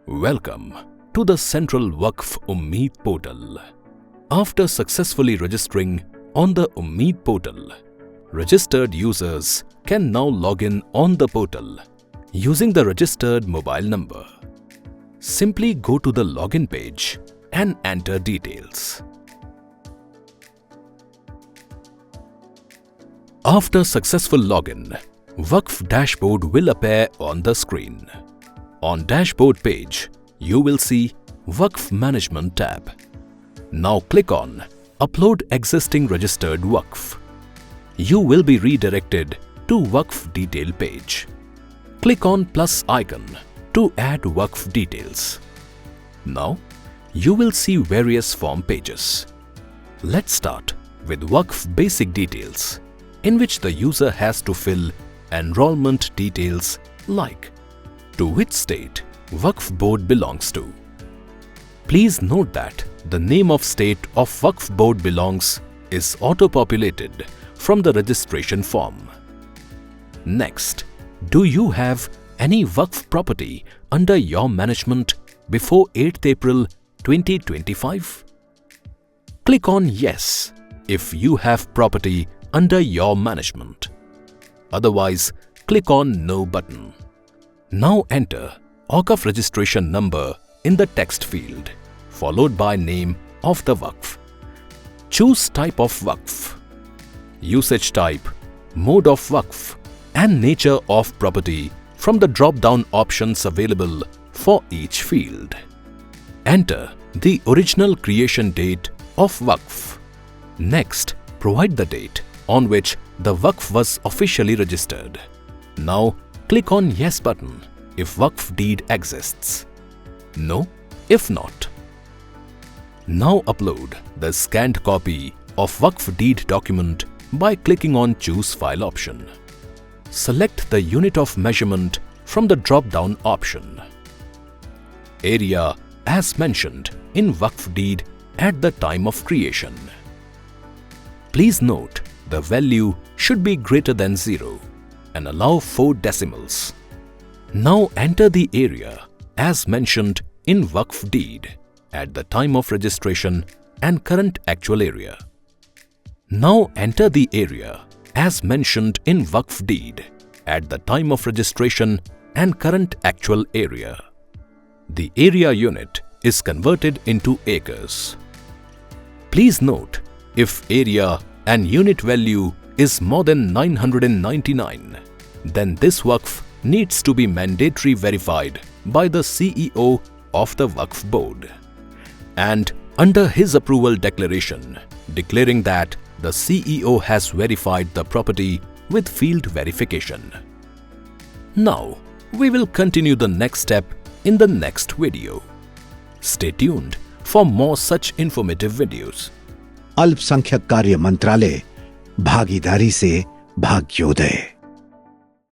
Welcome to the Central Waqf UMEED Portal. After successfully registering on the UMEED Portal, registered users can now log in on the portal using the registered mobile number. Simply go to the login page and enter details. After successful login, Waqf dashboard will appear on the screen. On dashboard page, you will see Waqf Management tab. Now click on Upload Existing Registered Waqf. You will be redirected to Waqf Detail page. Click on plus icon to add Waqf details. Now, you will see various form pages. Let's start with Waqf Basic Details, in which the user has to fill enrollment details like to which state Waqf board belongs to. Please note that the name of state of Waqf board belongs is auto-populated from the registration form. Next, do you have any Waqf property under your management before 8th April 2025? Click on Yes if you have property under your management. Otherwise, click on No button. Now enter Waqf registration number in the text field, followed by name of the Waqf. Choose type of Waqf, usage type, mode of Waqf, and nature of property from the drop-down options available for each field. Enter the original creation date of Waqf. Next, provide the date on which the Waqf was officially registered. Now, click on Yes button if Waqf deed exists. No if not. Now upload the scanned copy of Waqf deed document by clicking on Choose File option. Select the unit of measurement from the drop-down option. Area as mentioned in Waqf deed at the time of creation. Please note the value should be greater than 0 and allow 4 decimals. Now enter the area as mentioned in Waqf deed at the time of registration and current actual area. Now enter the area as mentioned in Waqf deed at the time of registration and current actual area. The area unit is converted into acres. Please note, if area and unit value is more than 999, then this Waqf needs to be mandatory verified by the CEO of the Waqf board, and under his approval declaration declaring that the CEO has verified the property with field verification. Now, we will continue the next step in the next video. Stay tuned for more such informative videos. अल्पसंख्यक कार्य मंत्रालय, भागीदारी से भाग्योदय।